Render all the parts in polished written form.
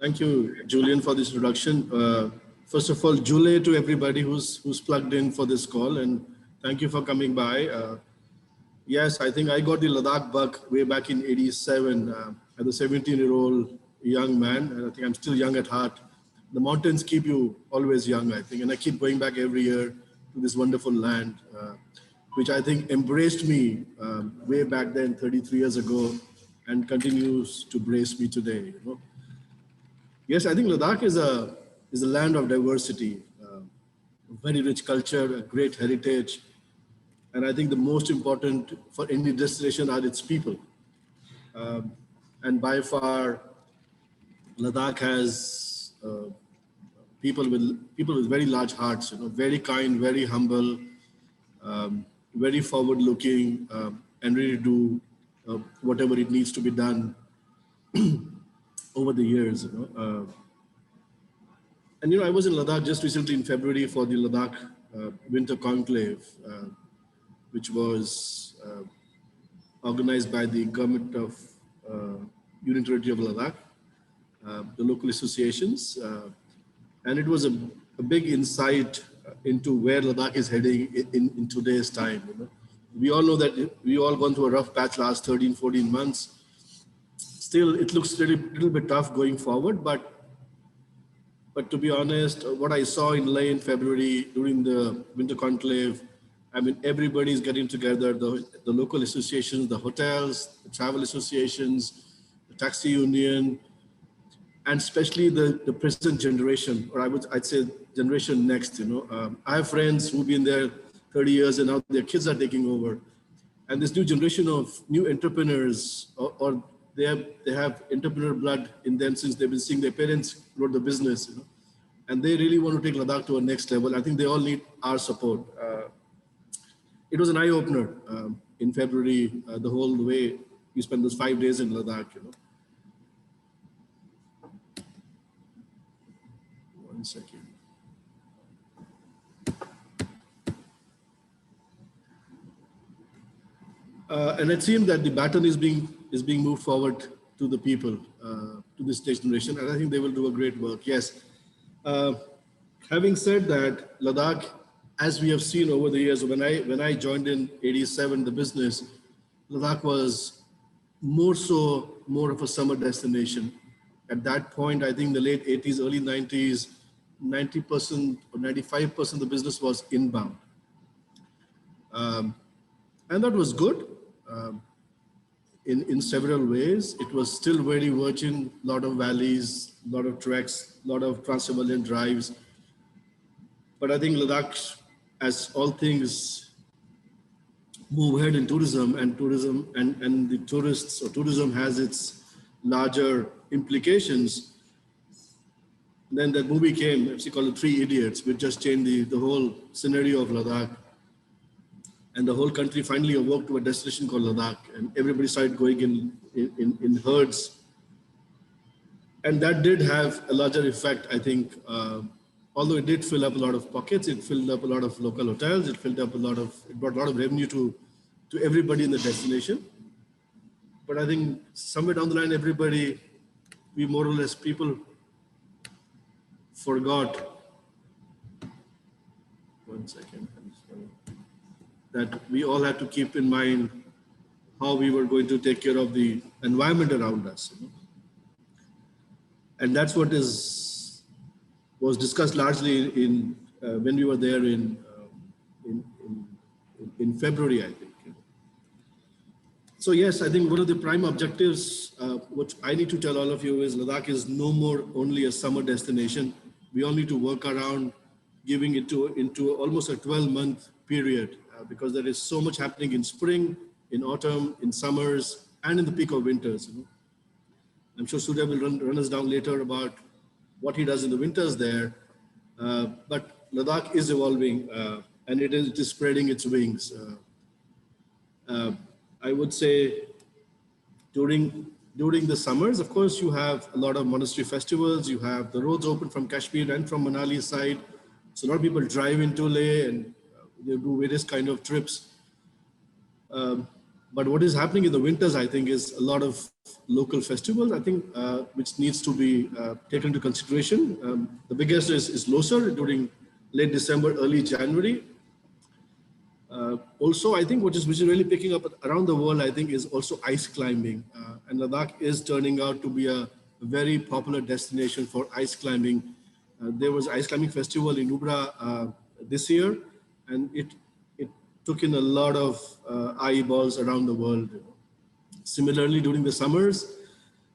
Thank you, Julian, for this introduction. First of all, Jule to everybody who's plugged in for this call, and thank you for coming by. Yes, I think I got the Ladakh bug way back in '87 as a 17-year-old young man, and I think I'm still young at heart. The mountains keep you always young, I think, and I keep going back every year to this wonderful land, which I think embraced me way back then, 33 years ago, and continues to brace me today. You know? Yes, I think Ladakh is a land of diversity, very rich culture, a great heritage, and I think the most important for any destination are its people. And by far, Ladakh has people with very large hearts, you know, very kind, very humble, very forward-looking, and really do whatever it needs to be done over the years. You know, and you know, I was in Ladakh just recently in February for the Ladakh Winter Conclave, which was organized by the government of Union Territory of Ladakh, the local associations, and it was a big insight into where Ladakh is heading in today's time. You know? We all know that we all gone through a rough patch last 13, 14 months. Still, it looks a little bit tough going forward, but to be honest, what I saw in Leh in February during the Winter Conclave, I mean, everybody's getting together, the local associations, the hotels, the travel associations, the taxi union, and especially the present generation, or I'd say generation next. You know, I have friends who've been there 30 years and now their kids are taking over, and this new generation of new entrepreneurs, or they have entrepreneur blood in them since they've been seeing their parents grow the business. You know, and they really want to take Ladakh to a next level. I think they all need our support. It was an eye opener in February. The whole way we spent those 5 days in Ladakh. You know. One second. And it seemed that the baton is being moved forward to the people, to this next generation, and I think they will do a great work. Yes. Having said that, Ladakh, as we have seen over the years, when I joined in '87 the business, Ladakh was more of a summer destination. At that point, I think the late '80s, early '90s, 90% or 95% of the business was inbound. And that was good in several ways. It was still very virgin, a lot of valleys, a lot of treks, a lot of Trans-Himalayan drives. But I think Ladakh, as all things move ahead in tourism and the tourists or tourism has its larger implications, then that movie came, it's called Three Idiots, which just changed the whole scenario of Ladakh. And the whole country finally awoke to a destination called Ladakh, and everybody started going in herds. And that did have a larger effect, I think. Although it did fill up a lot of pockets, it filled up a lot of local hotels, it brought a lot of revenue to everybody in the destination. But I think somewhere down the line, we more or less, people forgot. One second. That we all had to keep in mind how we were going to take care of the environment around us. You know? And that's what was discussed largely when we were there in February, I think. You know? So yes, I think one of the prime objectives, which I need to tell all of you, is Ladakh is no more only a summer destination. We all need to work around giving it into almost a 12-month period. Because there is so much happening in spring, in autumn, in summers, and in the peak of winters. You know? I'm sure Surya will run us down later about what he does in the winters there. But Ladakh is evolving, and it is spreading its wings. I would say during the summers, of course, you have a lot of monastery festivals. You have the roads open from Kashmir and from Manali side. So a lot of people drive into Leh and they do various kind of trips. But what is happening in the winters, I think, is a lot of local festivals, I think, which needs to be taken into consideration. The biggest is Losar during late December, early January. Also, I think which is really picking up around the world, I think, is also ice climbing. And Ladakh is turning out to be a very popular destination for ice climbing. There was ice climbing festival in Nubra this year, and it took in a lot of eyeballs around the world. Similarly, during the summers,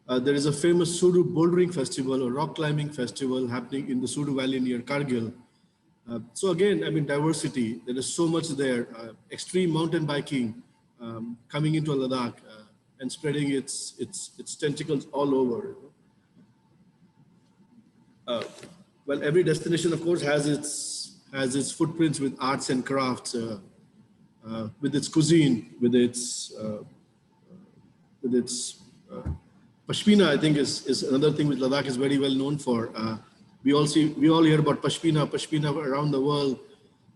there is a famous Sudu Bouldering Festival or rock climbing festival happening in the Sudu Valley near Kargil. So again, I mean, diversity, there is so much there. Extreme mountain biking coming into Ladakh and spreading its tentacles all over. Well, every destination, of course, has its footprints with arts and crafts, with its cuisine, with its Pashmina, I think, is another thing which Ladakh is very well known for. We all hear about Pashmina around the world,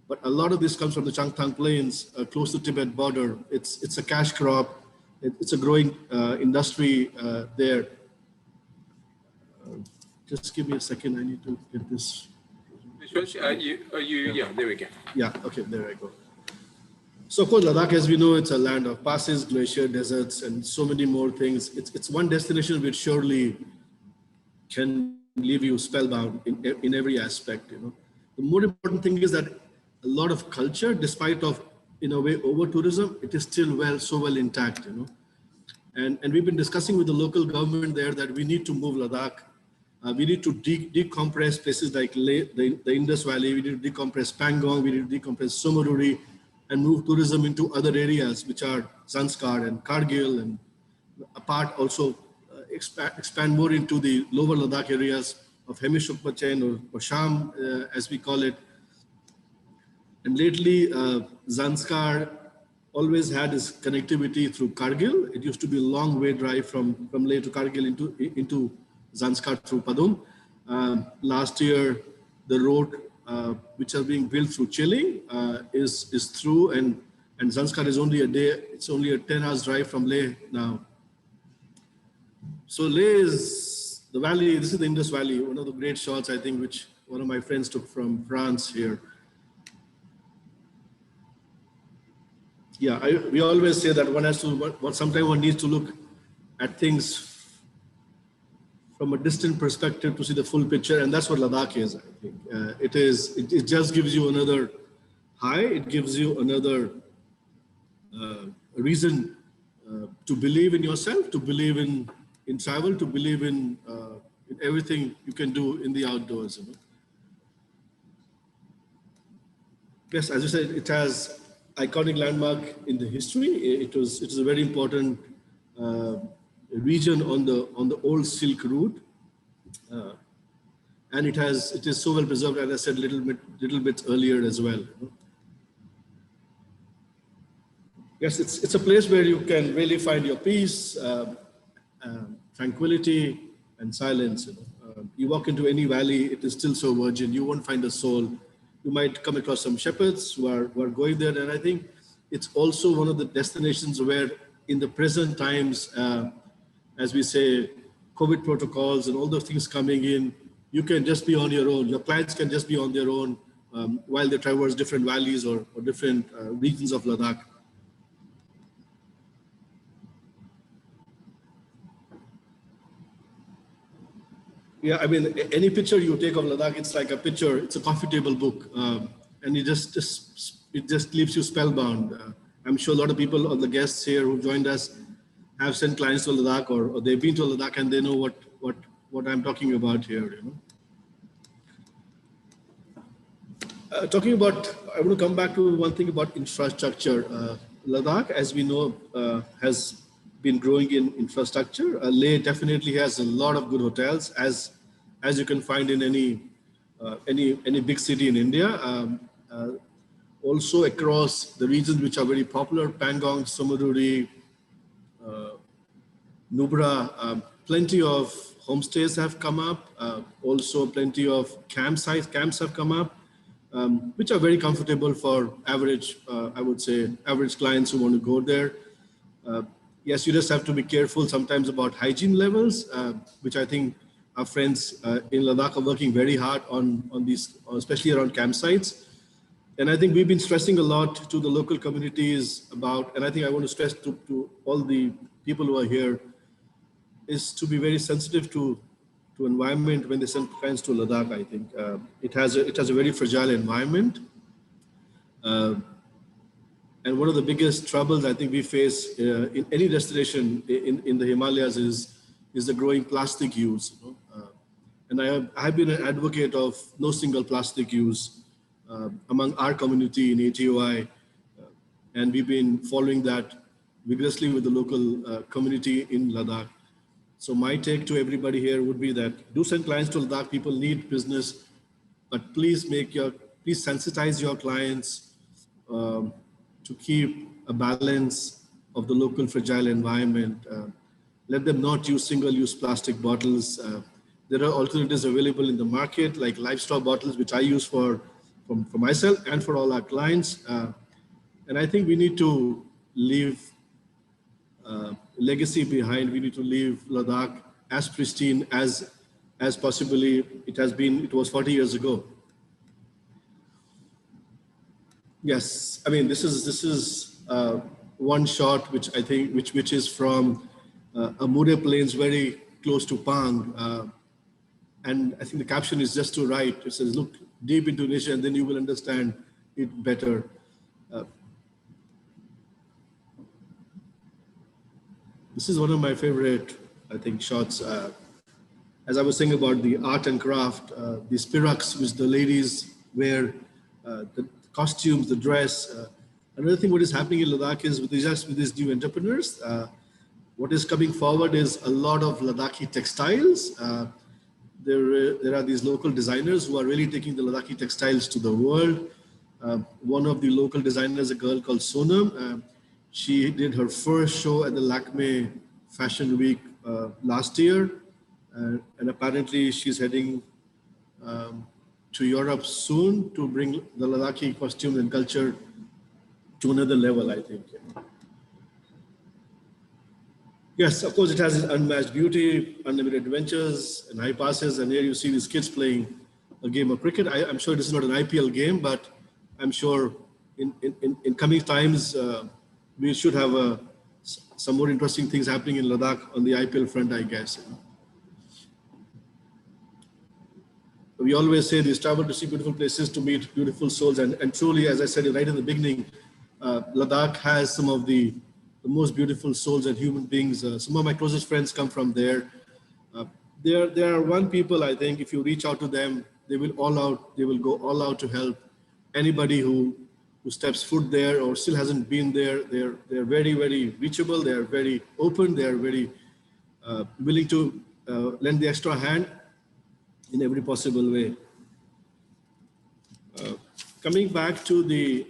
but a lot of this comes from the Changtang Plains, close to Tibet border. It's a cash crop. It's a growing industry there. Just give me a second. I need to get this. Yeah, there we go. Yeah, okay, there I go. So of course, Ladakh, as we know, it's a land of passes, glacier, deserts, and so many more things. It's one destination which surely can leave you spellbound in every aspect. You know, the more important thing is that a lot of culture, despite of in a way over tourism, it is still so well intact. You know, and we've been discussing with the local government there that we need to move Ladakh. We need to decompress places like the Indus Valley. We need to decompress Pangong. We need to decompress Somaruri, and move tourism into other areas, which are Zanskar and Kargil, and apart also expand more into the lower Ladakh areas of Hemishukpachen or Sham, as we call it. And lately, Zanskar always had its connectivity through Kargil. It used to be a long way drive from Leh to Kargil into Zanskar through Padum. Last year, the road which are being built through Chile is through, and Zanskar is only it's only a 10 hours drive from Leh now. So Leh is the valley, this is the Indus Valley, one of the great shots, I think, which one of my friends took from France here. Yeah, we always say that one has to, sometimes one needs to look at things from a distant perspective to see the full picture, and that's what Ladakh is, I think. It just gives you another high, it gives you another reason to believe in yourself, to believe in travel, to believe in everything you can do in the outdoors. You know? Yes, as you said, it has iconic landmark in the history. It is a very important region on the old Silk Route, and it is so well preserved, as I said little bit earlier as well. You know? Yes, it's a place where you can really find your peace, tranquility, and silence. You know? You walk into any valley, it is still so virgin. You won't find a soul. You might come across some shepherds who are going there, and I think it's also one of the destinations where, in the present times, as we say, COVID protocols and all those things coming in, you can just be on your own. Your clients can just be on their own while they traverse different valleys or different regions of Ladakh. Yeah, I mean, any picture you take of Ladakh, it's like a picture. It's a coffee table book, and it just leaves you spellbound. I'm sure a lot of people, or the guests here who joined us, have sent clients to Ladakh, or they've been to Ladakh, and they know what I'm talking about here. You know, talking about, I want to come back to one thing about infrastructure. Ladakh, as we know, has been growing in infrastructure. Leh definitely has a lot of good hotels, as you can find in any big city in India. Also across the regions which are very popular, Pangong, Somaruri, Nubra, plenty of homestays have come up. Also plenty of camps have come up, which are very comfortable for average, I would say, average clients who want to go there. Uh, yes, you just have to be careful sometimes about hygiene levels, which I think our friends in Ladakh are working very hard on these, especially around campsites. And I think we've been stressing a lot to the local communities about, and I think I want to stress to all the people who are here, is to be very sensitive to environment when they send clients to Ladakh. I think it has a very fragile environment. Uh, And one of the biggest troubles I think we face in any destination in the Himalayas is the growing plastic use. You know? And I have been an advocate of no single plastic use among our community in ATOI. And we've been following that vigorously with the local community in Ladakh. So my take to everybody here would be that do send clients to Ladakh. People need business, but please please sensitize your clients um, to keep a balance of the local fragile environment. Let them not use single-use plastic bottles. There are alternatives available in the market, like livestock bottles, which I use for myself and for all our clients. And I think we need to leave legacy behind. We need to leave Ladakh as pristine as possibly it has been. It was 40 years ago. Yes, I mean this is one shot which I think which is from Amure Plains, very close to Pang, and I think the caption is just to right. It says, "Look deep into nature, and then you will understand it better." This is one of my favorite, I think, shots. As I was saying about the art and craft, these piraks which the ladies wear, the costumes, the dress. Another thing what is happening in Ladakh is with these new entrepreneurs, what is coming forward is a lot of Ladakhi textiles. There are these local designers who are really taking the Ladakhi textiles to the world. One of the local designers, a girl called Sonam, she did her first show at the Lakme Fashion Week last year. And apparently she's heading to Europe soon to bring the Ladakhi costume and culture to another level, I think. Yes, of course, it has its unmatched beauty, unlimited adventures, and high passes. And here you see these kids playing a game of cricket. I'm sure this is not an IPL game, but I'm sure in coming times, we should have some more interesting things happening in Ladakh on the IPL front, I guess. We always say this: travel to see beautiful places, to meet beautiful souls. And truly, as I said right in the beginning, Ladakh has some of the most beautiful souls and human beings. Some of my closest friends come from there. There are one people, I think, if you reach out to them, they will go all out to help anybody who steps foot there or still hasn't been there. They're very, very reachable. They're very open. They're very willing to lend the extra hand in every possible way. Coming back to the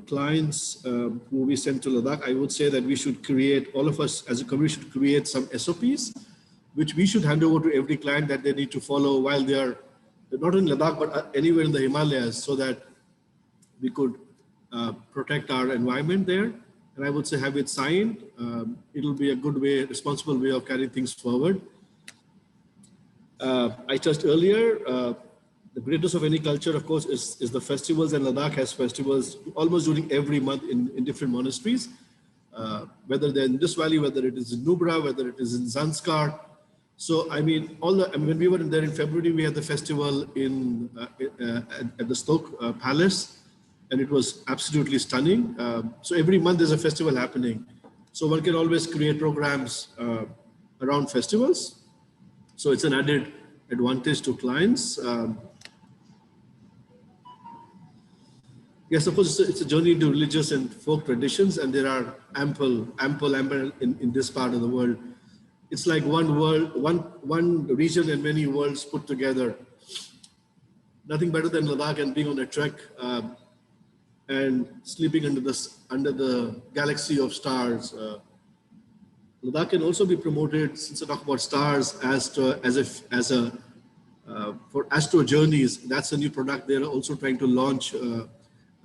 clients who we send to Ladakh, I would say that we should create, all of us as a community should create some SOPs, which we should hand over to every client that they need to follow while they are not in Ladakh, but anywhere in the Himalayas, so that we could protect our environment there. And I would say have it signed. It'll be a good way, responsible way of carrying things forward. I touched earlier, the greatness of any culture, of course, is the festivals, and Ladakh has festivals almost during every month in different monasteries, whether they're in Indus Valley, whether it is in Nubra, whether it is in Zanskar. So, I mean, when we were there in February, we had the festival at the Stoke Palace, and it was absolutely stunning. So every month there's a festival happening. So one can always create programs around festivals. So it's an added advantage to clients. Yes, of course, it's a journey into religious and folk traditions, and there are ample in this part of the world. It's like one world, one region and many worlds put together. Nothing better than Ladakh and being on a trek and sleeping under the galaxy of stars. Ladakh can also be promoted, since I talk about stars, for Astro Journeys. That's a new product they're also trying to launch.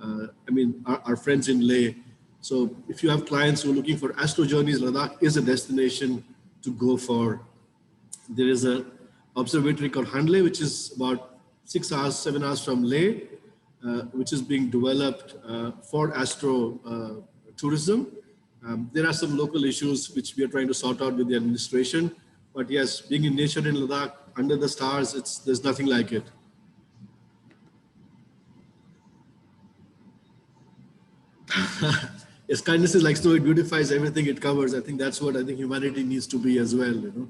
I mean, our friends in Leh. So if you have clients who are looking for astro journeys, Ladakh is a destination to go for. There is a observatory called Handle, which is about 6 hours, 7 hours from Leh, which is being developed for astro tourism. There are some local issues which we are trying to sort out with the administration. But yes, being in nature in Ladakh, under the stars, there's nothing like it. Yes, kindness is like snow, it beautifies everything it covers. I think that's what I think humanity needs to be as well, you know.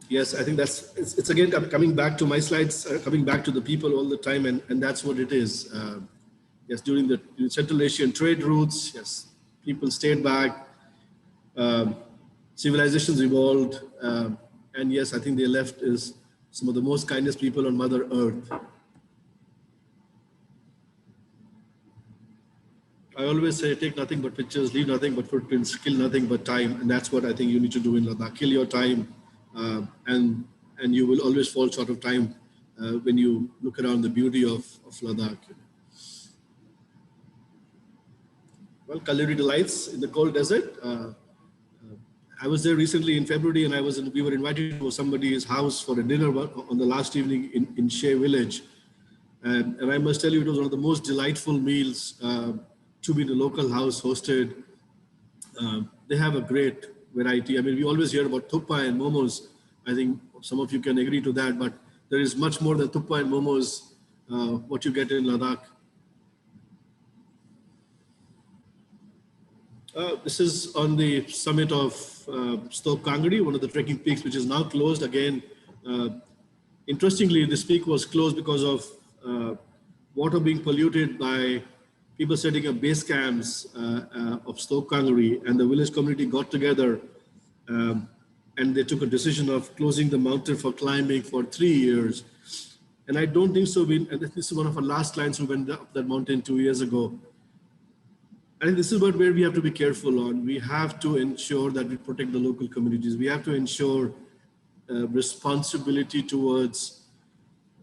Yes, I think it's again coming back to my slides, coming back to the people all the time, and that's what it is. Yes, during the Central Asian trade routes, yes, people stayed back, civilizations evolved, and yes, I think they left is some of the most kindest people on Mother Earth. I always say, take nothing but pictures, leave nothing but footprints, kill nothing but time. And that's what I think you need to do in Ladakh. Kill your time, and you will always fall short of time when you look around the beauty of Ladakh. Well, culinary delights in the cold desert. I was there recently in February, and we were invited to somebody's house for a dinner on the last evening in Shea Village. And I must tell you, it was one of the most delightful meals to be in a local house hosted. They have a great variety. I mean, we always hear about thuppa and momos. I think some of you can agree to that, but there is much more than thuppa and momos, what you get in Ladakh. This is on the summit of Stok Kangri, one of the trekking peaks, which is now closed again. Interestingly, this peak was closed because of water being polluted by people setting up base camps of Stok Kangri, and the village community got together and they took a decision of closing the mountain for climbing for 3 years. And I don't think so. And this is one of our last clients who went up that mountain 2 years ago. I think this is where we have to be careful on. We have to ensure that we protect the local communities. We have to ensure responsibility towards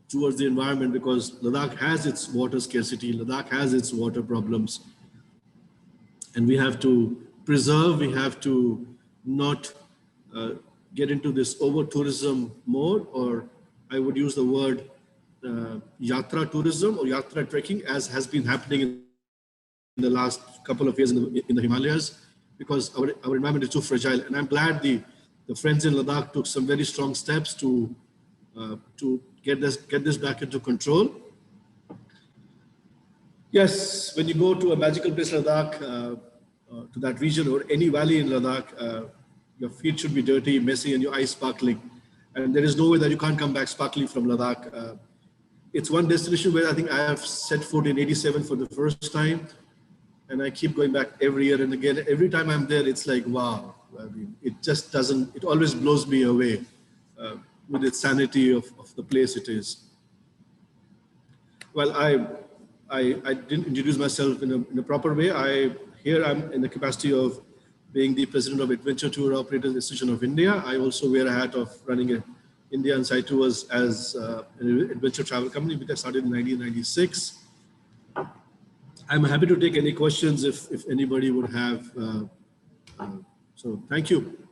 the environment, because Ladakh has its water scarcity, Ladakh has its water problems. And we have to preserve, we have to not get into this over-tourism mode, or I would use the word yatra tourism or yatra trekking, as has been happening in the last couple of years in the Himalayas, because our environment is too fragile. And I'm glad the friends in Ladakh took some very strong steps to get this back into control. Yes, when you go to a magical place, Ladakh, to that region or any valley in Ladakh, your feet should be dirty, messy, and your eyes sparkling. And there is no way that you can't come back sparkling from Ladakh. It's one destination where I think I have set foot in '87 for the first time. And I keep going back every year and again. Every time I'm there, it's like, wow. I mean, it just doesn't, it always blows me away with its sanity of the place it is. Well, I didn't introduce myself in a proper way. Here I'm in the capacity of being the president of Adventure Tour Operators Association of India. I also wear a hat of running a India Inside Tours as an adventure travel company, which I started in 1996. I'm happy to take any questions if anybody would have. So thank you.